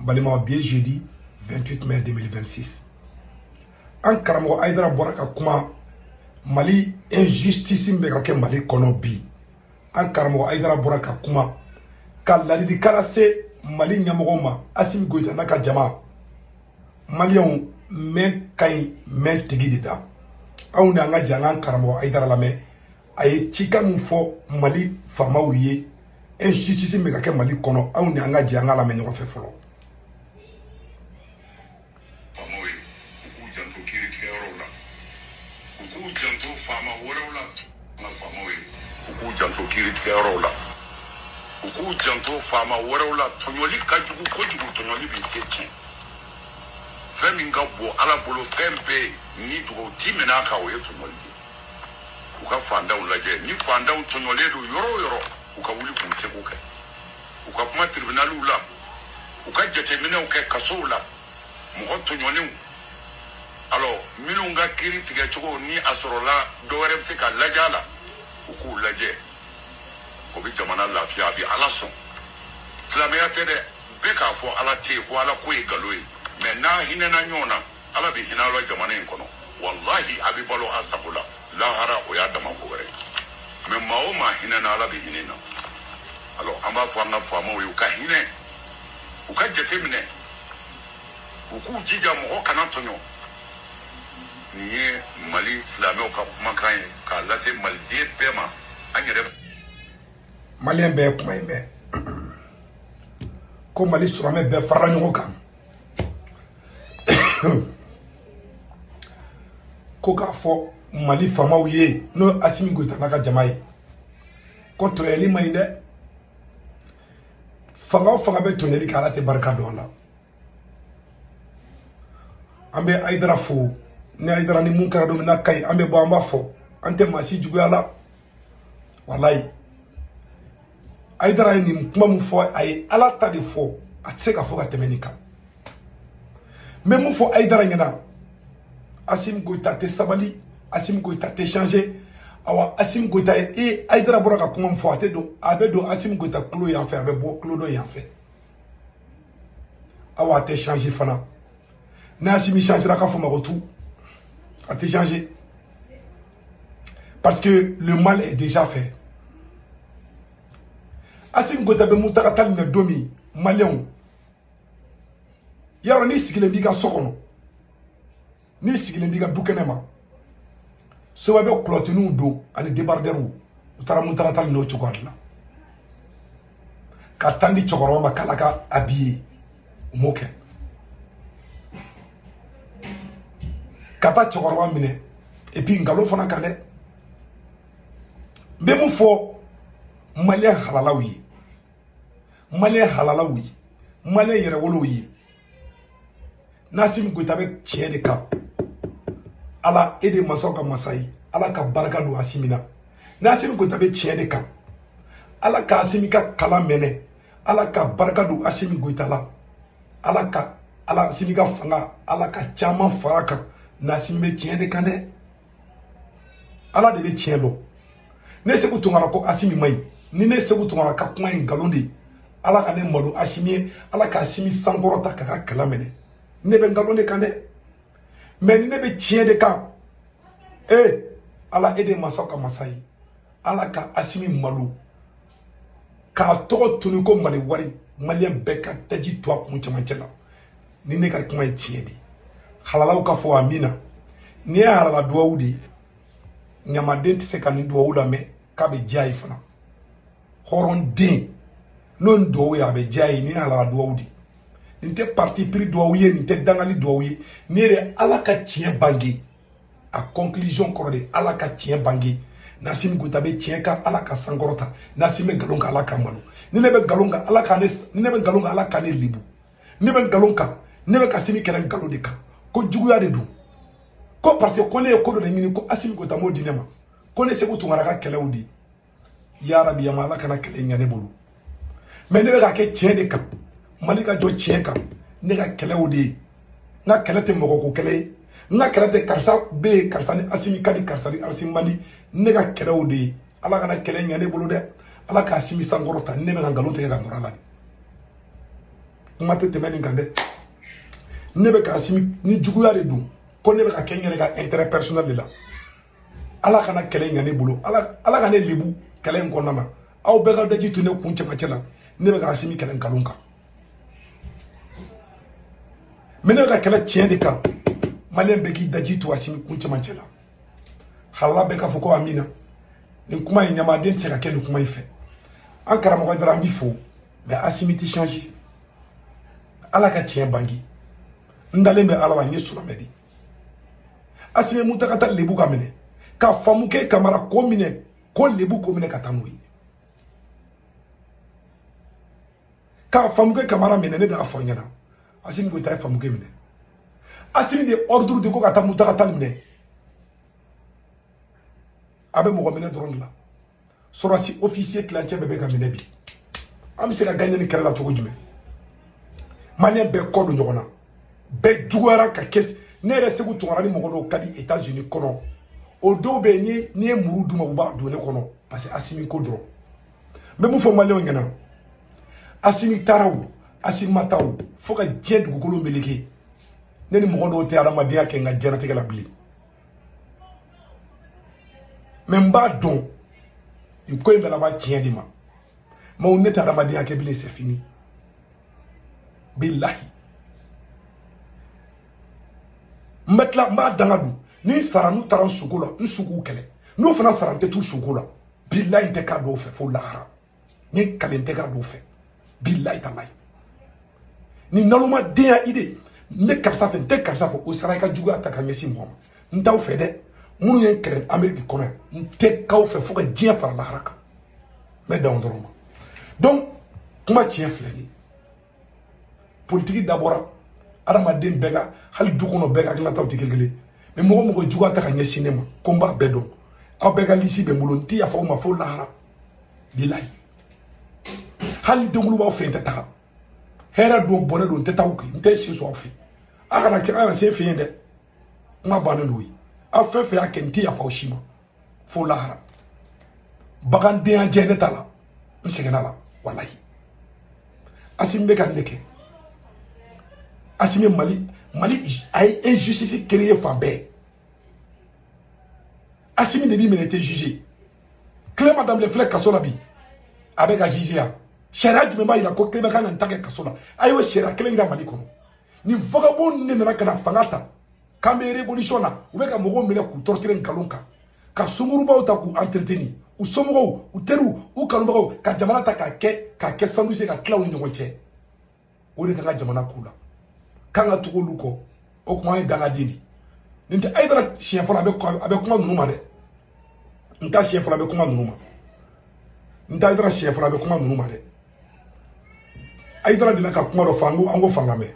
balima bien jeudi 28 mai 2026 an karamɔgɔ Aidara bɔra ka kuma Mali injustice bɛ ka kɛ Mali kɔnɔ bi an karamɔgɔ Aidara bɔra ka kuma ka ladilikan se Mali ɲɛmɔgɔw ma Assimi Goïta n'a ka jama maliyɛnw mɛn ka ɲi mɛn tigi de da anw de an ka jɛ an ka karamɔgɔ Aidara lamɛn a ye cikan min fɔ Mali faamaw ye injustice bɛ ka kɛ Mali kɔnɔ anw de an ka jɛ an ka lamɛn ɲɔgɔn fɛ fɔlɔ. janto kiri tigɛyɔrɔw la u k'u janto faama wɛrɛw la tɔɲɔli ka jugu kojugu tɔɲɔli bɛ se tiɲɛ fɛn min ka bon ala bolo fɛn bɛɛ ni dugawu ti minɛ kan o ye tɔɲɔli ye u ka fandanw lajɛ ni fandanw tɔɲɔlen don yɔrɔ o yɔrɔ u ka wuli k'u seko kɛ u ka kuma tribunaliw la u ka jateminɛw kɛ kasow la mɔgɔ tɔɲɔlenw alors minnu ka kiri tigɛ cogo ni a sɔrɔla dɔwɛrɛ bɛ se ka lajɛ a la u k'u lajɛ o bɛ jamana lafiya a bɛ ala sɔn silamɛya tɛ dɛ bɛɛ k'a fɔ ala tɛ yen ko ala ko ye nkalon ye mɛ n'a hinɛna ɲɔgɔn na ala bɛ hinɛ la jamana in kɔnɔ walahi a bɛ balo a sago la lahara o y'a dama ko wɛrɛ mɛ maa o maa hinɛ na ala bɛ hinɛ na alors an b'a fɔ an ka faamaw ye u ka hinɛ u ka jateminɛ u k'u jija mɔgɔ kana tɔɲɔ nin ye Mali silamɛw ka kumakan ye k'a lase maliden bɛɛ ma an yɛrɛ maliyɛn bɛɛ ye kuma in mɛn ko Mali silamɛ bɛɛ farala ɲɔgɔn kan ko k'a fɔ Mali faamaw ye n'o ye Assimi Goïta n'a ka jama ye ko tɔɲɔli man ɲi dɛ fanga o fanga bɛ tɔɲɔli kɛ ala tɛ barika dɔn a la an bɛ Aidara fo ni Aidara ni mun kɛra don min n'a ka ɲi an bɛ bɔ an b'a fɔ an tɛ maa si juguya la walayi Aidara ye nin kuma min fɔ a ye ala ta de fɔ a tɛ se ka fɔ ka tɛmɛ nin kan n bɛ mun fɔ Aidara ɲɛna Assimi Goïta tɛ sabali Assimi Goïta tɛ changer awa Assimi Goïta ye Aidara bɔra ka kuma min fɔ a bɛ don Assimi Goïta tulo yan fɛ a bɛ bɔ tulo dɔ yan fɛ awa a tɛ changer fana ni Assimi changera k'a fɔ ma ko tu a tɛ changer parce que le mal est déjà fait. Assimi Goïta bɛ mun ta ka taa nin na don min maliyɛnw yarɔ n'i sigilen b'i ka so kɔnɔ n'i sigilen b'i ka du kɛnɛ ma soba bɛ kulɔtiniw don ani débardeurs u taara mun ta ka taa nin o cogoya de la ka taa di cɛkɔrɔba ma k'ala ka habiller u m'o kɛ ka taa cɛkɔrɔba minɛ et puis nkalon fana kan dɛ n bɛ mun fɔ maliyɛn halalaw ye maliyɛn halalaw ye maliyɛn yɛrɛwolow ye n'Assimi Goïta bɛ tiɲɛ de kan ala e de masaw ka masa ye ala ka barika don Assimi na n'Assimi Goïta bɛ tiɲɛ de kan ala ka Assimi ka kalan mɛnɛ ala ka barika don Assimi Goïta la ala Assimi ka fanga ala ka caman fara kan n'Assimi bɛ tiɲɛ de kan dɛ ala de bɛ tiɲɛ dɔn ne segu tungara ko Assimi man ɲi ni ne segu tungara ka kuma in nkalon de ala ka ne malo Assimi ye ala ka Assimi sankɔrɔta k'a ka kalan minɛ ne bɛ nkalon de kan dɛ mais ni ne bɛ tiɲɛ de kan ala e de masaw ka masa ye ala ka Assimi malo k'a tɔgɔ tuni ko Mali wari maliyɛn bɛɛ ka daji to a kun cɛmancɛ la ni ne ka kuma ye tiɲɛ de halalaw ka fɔ amina ni ye halala duwawu de ɲamaden tɛ se ka nin duwawu lamɛn k'a bɛ diya ye fana hɔrɔnden n'o ni duwawu ye a bɛ diya ye ni ye halala duwawu de nin tɛ parti pris duwawu ye nin tɛ dangali duwawu ye ni yɛrɛ ala ka tiɲɛ bange a conclusion kɔrɔ de ala ka tiɲɛ bange n'Assimi Goïta bɛ tiɲɛ kan ala ka sankɔrɔta n'Assimi bɛ nkalon kan ala ka malo ni ne bɛ nkalon kan ala ka ne lebu ne bɛ nkalon kan ne bɛ ka Assimi kɛlɛ nkalon de kan ko juguya de don ko parce que ko ne ye ko dɔ de ɲini ko Assimi Goïta m'o di ne ma ko ne segu tungara ka kɛlɛw di yarabi yama ala kana kɛlɛ ɲɛ ne bolo mais ne bɛ ka kɛ tiɲɛ de kan Mali ka jɔ tiɲɛ kan ne ka kɛlɛw de ye n ka kɛlɛ tɛ mɔgɔ ko kɛlɛ ye n ka kɛlɛ tɛ karisa bɛ ye karisa ni Assimi ka di karisa ni Assimi man di ne ka kɛlɛw de ye ala kana kɛlɛ ɲɛ ne bolo dɛ ala ka Assimi sankɔrɔta ne bɛ ka nkalon tigɛ ka nɔrɔ a la kuma tɛ tɛmɛ nin kan dɛ ne bɛ ka Asimi ni juguya de don ko ne bɛ ka kɛ n yɛrɛ ka intérêt personnel de la ala kana kɛlɛ ɲɛ ne bolo ala ka ne lebu kɛlɛ in kɔnɔna na aw bɛɛ ka daji to ne kun cɛmancɛ la ne bɛ ka Asimi kɛlɛ nkalon kan mais ne bɛ ka kɛlɛ tiɲɛ de kan maliyɛn bɛɛ k'i daji to Asimi kun cɛmancɛ la halala bɛɛ k'a fɔ ko amina nin kuma in ɲamaden tɛ se ka kɛ nin kuma in fɛ an karamɔgɔ dara an b'i fo mais Asimi tɛ changer ala ka tiɲɛ bangi n dalen bɛ ala la n ye silamɛ de Asimi mun ta ka taa lebu ka minɛ ka faamu kɛ Kamara ko minɛ ko lebu ko minɛ ka taa n'o ye ka faamu kɛ Kamara minɛ ne de y'a fɔ n ɲɛna Asimi ko i ta ye faamu kɛ minɛ Asimi de ordre de ko ka taa Mutakata minɛ a bɛ mɔgɔ minɛ dɔrɔn de la sɔrɔsi officier tilancɛ bɛɛ bɛ ka minɛ bi an bɛ se ka gagner ni kɛlɛ la cogo jumɛn maliyɛn bɛɛ kɔ don ɲɔgɔn na bɛɛ juguyara ka kɛ ne yɛrɛ segu tungara ni mɔgɔ dɔw ka di États-Unis kɔnɔ o dɔw bɛ yen n'i ye muru d'u ma u b'a don ne kɔnɔ parce que Asimi ko dɔrɔn n bɛ mun fɔ maliyɛnw ɲɛna Asimi taara o Asimi ma taa o fo ka diɲɛ dugukolo meleke ne ni mɔgɔ dɔw tɛ adamadenya kɛ n ka diɲɛlatigɛ la bilen mais n b'a dɔn nin ko in bɛ laban tiɲɛ de ma mais ne tɛ adamadenya kɛ bilen c'est fini bilahi n b'a danga dun ni sara n'u taara suko la n suguw kɛlɛ n'u fana sara n tɛ t'u suko la bilahi n tɛ k'a dɔw fɛ fo lahara n ye kale n tɛ k'a dɔw fɛ bilahi talahi ni nalomadenya i de n bɛ karisa fɛ n tɛ karisa fɛ o sara i ka juguya ta ka ɲɛsin mɔgɔ ma n t'aw fɛ dɛ minnu ye n kɛlɛ Amérique kɔnɔ yan n tɛ k'aw fɛ fo ka diɲɛ fara lahara kan n bɛ dan dɔrɔn ma donc kuma tiɲɛ filɛ nin ye politique dabɔra adamaden bɛɛ ka hali du kɔnɔ bɛɛ ka hakilinataw tɛ kelen kelen mais mɔgɔ mɔgɔ juguya ta ka ɲɛsin ne ma ko n b'a bɛɛ dɔn aw bɛɛ ka lisi bɛ n bolo n tɛ yafa aw ma fo lahara bilahi hali denwulu b'aw fɛ n tɛ taga hɛrɛ don bɔnɛ don n tɛ taa aw fɛ n tɛ si sɔn aw fɛ a kana se fɛ yen dɛ kuma bannen don ye aw fɛn fɛn y'a kɛ n tɛ yafa aw si ma fo lahara bagandenya jɛ ne ta la n sɛgɛnna la walahi Asimi bɛ ka nin de kɛ Asimi Mali a ye injustice créer fan bɛɛ Asimi de b'i minɛ tɛ juger Clément Dembélé filɛ kaso la bi a bɛ ka juger yan sariya jumɛn b'a jira ko Clément kan ka nin ta kɛ kaso la a y'o sariya kelen jira Mali kɔnɔ ni vagabond de nana ka na fanga ta k'an bɛ révolution na u bɛ ka mɔgɔw minɛ k'u torturer nkalon kan ka sungurubaw ta k'u entretenir u somɔgɔw u teriw u kanubagaw ka jamana ta k'a kɛ sandwich ka tila u ni ɲɔgɔn cɛ o de kan ka jamana k'u la kan ka tugu olu kɔ o kuma ye dangaden de nin tɛ Hayidara siɲɛ fɔlɔ a bɛ kuma ninnu ma dɛ n ta siɲɛ fɔlɔ a bɛ kuma ninnu ma n ta Hayidara siɲɛ fɔlɔ a bɛ kuma ninnu ma dɛ Hayidara de la ka kuma dɔ fɔ an ko fan lamɛn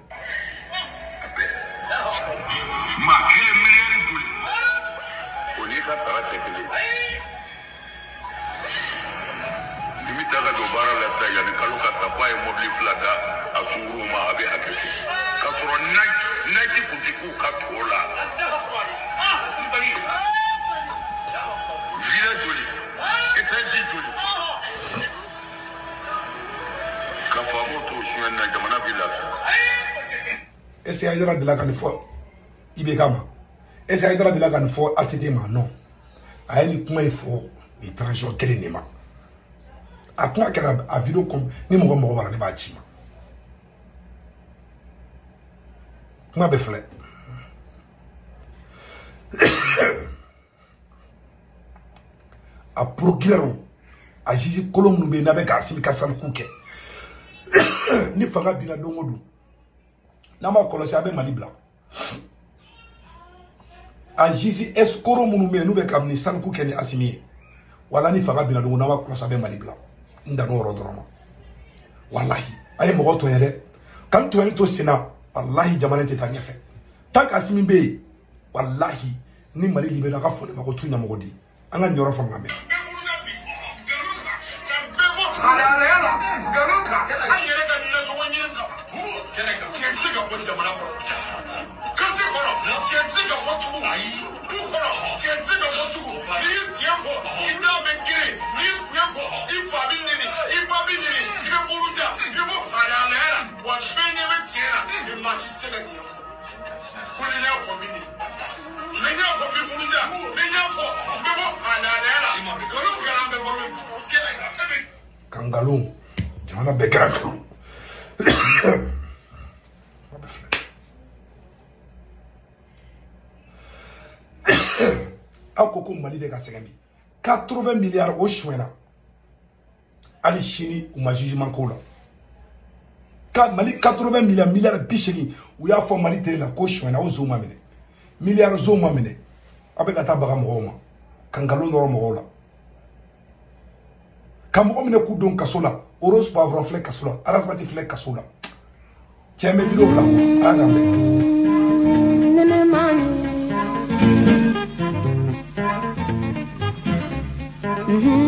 est-ce que Hayidara de la ka nin fɔ IBK ma est-ce que Hayidara de la ka nin fɔ ATT ma non a ye nin kuma in fɔ nin transition kelen de ma a kuma kɛra a video comme ni mɔgɔ b'a la ne b'a ci ma kuma bɛ filɛ a procureur a juge kolon minnu bɛ yen n'a bɛ ka Asimi ka saliku kɛ ni fanga binna don o don n'a ma kɔlɔsi a bɛ Mali bila a juge escroc minnu bɛ yen n'u bɛ ka nin saliku kɛ ni Asimi ye wala ni fanga binna don o don n'a ma kɔlɔsi a bɛ Mali bila n dan n'o yɔrɔ dɔrɔn ma walahi a ye mɔgɔ tɔɲɛ dɛ kan tɔɲɛli to sen na walahi jamana tɛ taa ɲɛfɛ tant que Asimi bɛ yen walahi ni Mali libéré a ka fɔ ne ma ko tu ɲɛmɔgɔ di an ka nin yɔrɔ fana lamɛn jamana kɔnɔ kan se kɔnɔ cɛ se ka fɔ cogo ayi du kɔnɔ tiɲɛ tɛ se ka fɔ tugun n'i ye tiɲɛ fɔ i da bɛ girin n'i ye tiɲɛ fɔ i fa bɛ nɛni i ba bɛ nɛni i bɛ bolo ja i bɛ bɔ halalaya la wa bɛɛ ɲɛ bɛ tiɲɛ na ni maa si tɛ se ka tiɲɛ fɔ ko ni y'a fɔ min ye ni y'a fɔ min bolo ja ni y'a fɔ n bɛ bɔ halalaya la olu kɛra an bɛ balo kɛlɛ kan e bɛ. Kangaloo jamana bɛɛ kɛra kan. aw ko ko Mali de ka sɛgɛn bi 80 milliards o suɲɛna hali sini u ma jugement ko la Mali 80 milliards bisegin u y'a fɔ Mali tele la ko suɲɛna o zo ma minɛ milliards zo ma minɛ a bɛ ka taa baga mɔgɔw ma ka nkalon nɔrɔ mɔgɔw la ka mɔgɔ minɛ k'u don kaso la Rose Poivron filɛ kaso la Arazbati filɛ kaso la cɛ n bɛ video bila ko a y'a lamɛn. Mm-hmm.